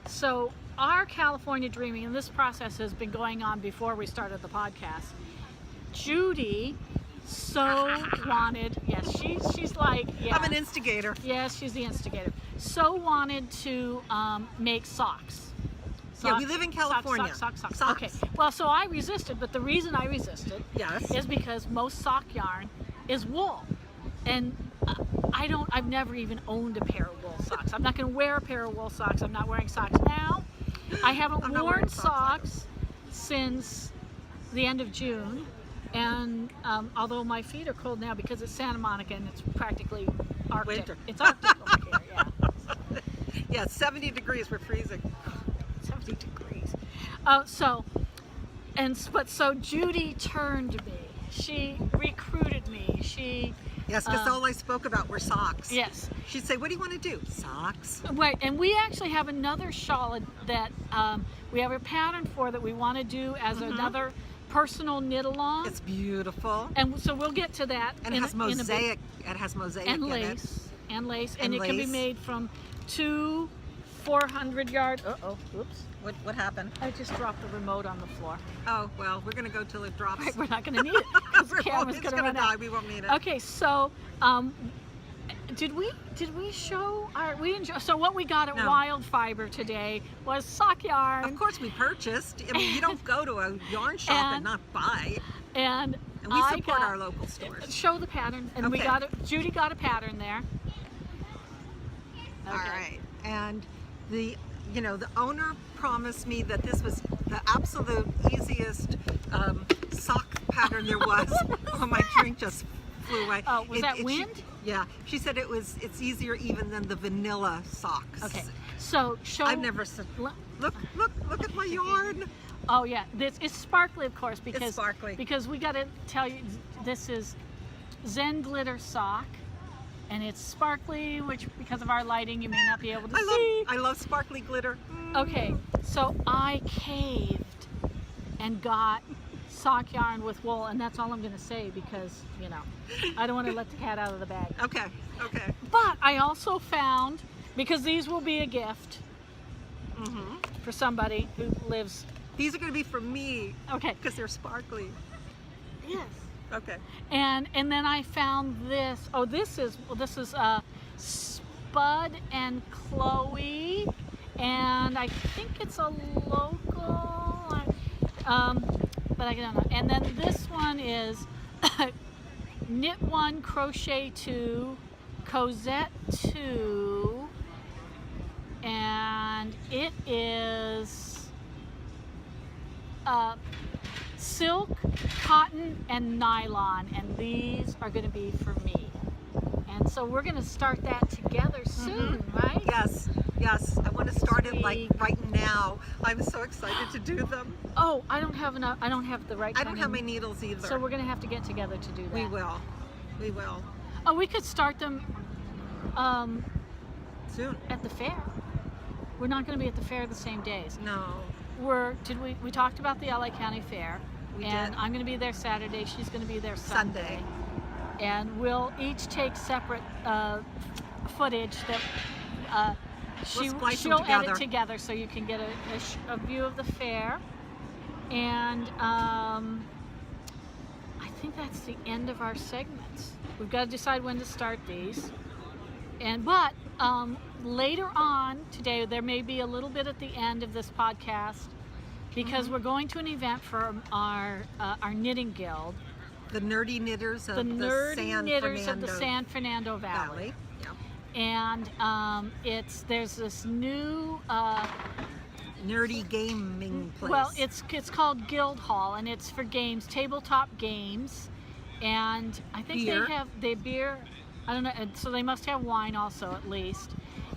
so our California Dreaming, and this process has been going on before we started the podcast. Judy wanted, yes, she's like, yeah. I'm an instigator. Yes, she's the instigator. So wanted to make socks. Yeah, we live in California. Socks. Socks. Okay. Well, so I resisted, but the reason I resisted Yes. is because most sock yarn is wool, and I've never even owned a pair of wool socks. I'm not going to wear a pair of wool socks. I'm not wearing socks now. I haven't I'm not worn wearing socks socks since the end of June, and although my feet are cold now because it's Santa Monica and it's practically Arctic. Winter. It's Arctic over here. Yeah. Yeah, 70 degrees. We're freezing. 70 degrees. So Judy turned me. She recruited me. She Yes, because all I spoke about were socks. yes. She'd say, "What do you want to do?" Socks. Right, and we actually have another shawl that we have a pattern for that we want to do as another personal knit along. It's beautiful. And so we'll get to that. And it has in a bit. mosaic. It has mosaic And in it. lace. And lace. And And it can be lace. made from 2 400-yard. Oops. What happened? I just dropped the remote on the floor. Oh, well, we're going to go till it drops. Right, we're not going to need it because the camera's It's going to going to run die. out. We won't need it. Okay, so did we show our we didn't show, so what we got at No. Wildfiber today was sock yarn Of course, we purchased. I mean, you don't go to a yarn shop and And- not buy. and And we I support got, our local stores. show the pattern and we Okay. got Judy got a pattern there. All right. And the owner promised me that this was the absolute easiest sock pattern there was. Oh, my drink just flew away. Oh, was that wind? Yeah. She said it's easier even than the vanilla socks. Okay, so show. I've never said. Look at my yarn. Oh yeah, this is sparkly, of course, because sparkly. Because we got to tell you, this is Zen Glitter Sock, and it's sparkly, which because of our lighting you may not be able to see. I love sparkly glitter. Okay, so I caved and got sock yarn with wool, and that's all I'm going to say because I don't want to let the cat out of the bag. Okay. But I also found, because these will be a gift for somebody who lives. These are going to be for me Okay. because they're sparkly. Yes. Okay. And then I found this. Oh, this is Spud and Chloe, and I think it's a local. But I don't know. And then this one is Knit 1, Crochet 2, Cosette 2, and it is silk, cotton, and nylon, and these are going to be for me. And so we're going to start that together soon, right? Yes. I want to start it like Sweet. right now. I'm so excited to do them. Oh, I don't have enough. I don't have the right. I don't kind have of- my needles either. So we're going to have to get together to do that. We will. Oh, we could start them Soon. at the fair. We're not going to be at the fair the same days. No. We talked about the LA County Fair, We and did. I'm going to be there Saturday. She's going to be there Sunday. Sunday. And we'll each take separate footage that splice them she'll together. edit together so you can get a view of the fair. And I think that's the end of our segments. We've got to decide when to start these. But later on today, there may be a little bit at the end of this podcast because we're going to an event for our knitting guild. The nerdy knitters of The nerdy San knitters Fernando of the San Fernando Valley. Yeah. and there's this new Nerdy gaming place. well, it's called Guildhall, and it's for games, tabletop games, and I think Beer. they beer. I don't know, so they must have wine also at least.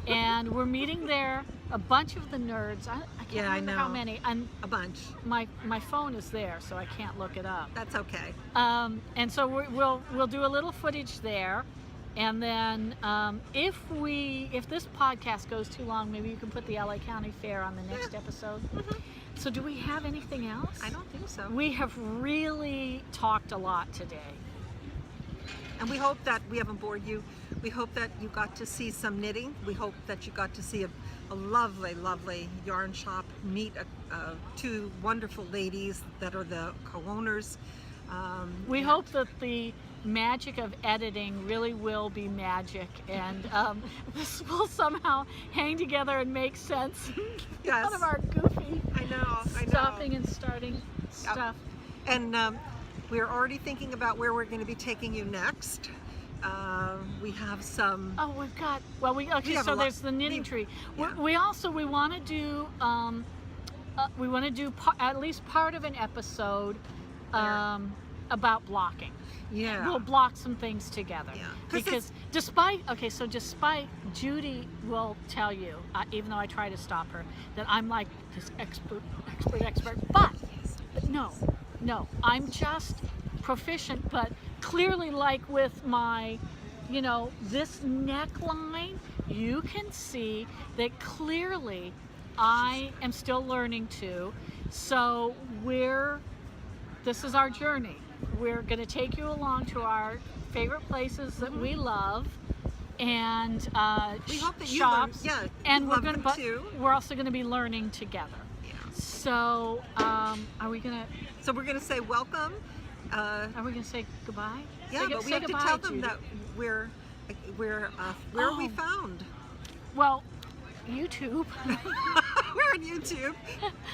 And we're meeting there. A bunch of the nerds. I can't Yeah, I remember how know. many. And a bunch. my phone is there, so I can't look it up. That's okay. And so we'll do a little footage there, and then if this podcast goes too long, maybe you can put the LA County Fair on the next episode. So do we have anything else? I don't think so. We have really talked a lot today. And we hope that we haven't bored you. We hope that you got to see some knitting. We hope that you got to see a lovely, lovely yarn shop, meet two wonderful ladies that are the co-owners. We hope that the magic of editing really will be magic, and this will somehow hang together and make sense Yes. out of our goofy I know. stopping and starting stuff. And we're already thinking about where we're going to be taking you next. We have some. Oh, we've got. Well, We have a so lot- there's the knitting tree. yeah. We want to do. We want to do at least part of an episode about blocking. Yeah. We'll block some things together. Yeah. 'Cause Because despite Judy will tell you, even though I try to stop her, that I'm like this expert, but no, I'm just proficient, but clearly, like with my, this neckline, you can see that clearly I am still learning too. So this is our journey. We're going to take you along to our favorite places that we love, and We hope that you shops. learn- yeah, and you we're love going them to, too. we're also going to be learning together. Yeah. So, are we gonna So we're going to say welcome. say goodbye? Yeah, but we say have to goodbye, tell them Judy. that where are we Oh. found? Well, YouTube, We're on YouTube.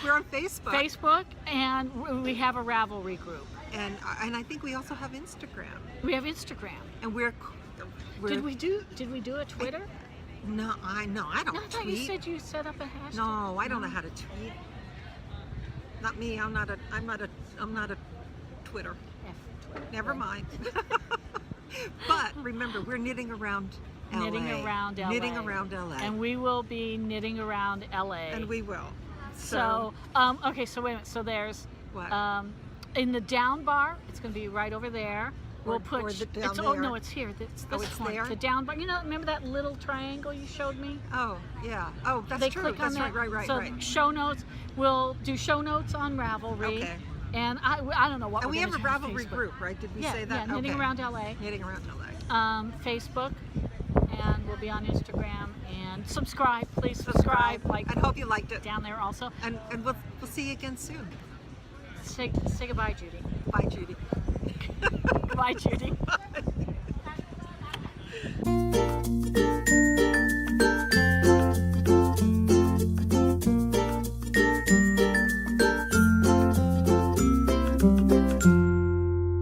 We're on Facebook. Facebook, and we have a Ravelry group. And I think we also have Instagram. We have Instagram. And we're Did we do a Twitter? No, I don't No, I thought tweet. you said you set up a hashtag. No, I don't know how to tweet. Not me. I'm not a Twitter. F Never mind. But remember, we're knitting around LA. Knitting around LA. Knitting around LA. And we will be knitting around LA. And we will. So, okay, so wait a minute. So there's, What? in the down bar, it's going to be right over there. We'll Or put, down it's, oh there. no, it's here. It's this it's one. there? The down bar. Remember that little triangle you showed me? Oh, yeah. Oh, that's They true. click That's on that. right. So right. show notes, we'll do show notes on Ravelry. Okay. And I don't know what And we're we have gonna a do on Ravelry Facebook. group, right? Did we Yeah, say that? yeah, Knitting Okay. Around LA. Knitting around LA. Facebook, and we'll be on Instagram, and subscribe, please subscribe, like I hope you liked it. down there also. And we'll see you again soon. Say goodbye, Judy. Bye, Judy. Goodbye, Judy. Bye.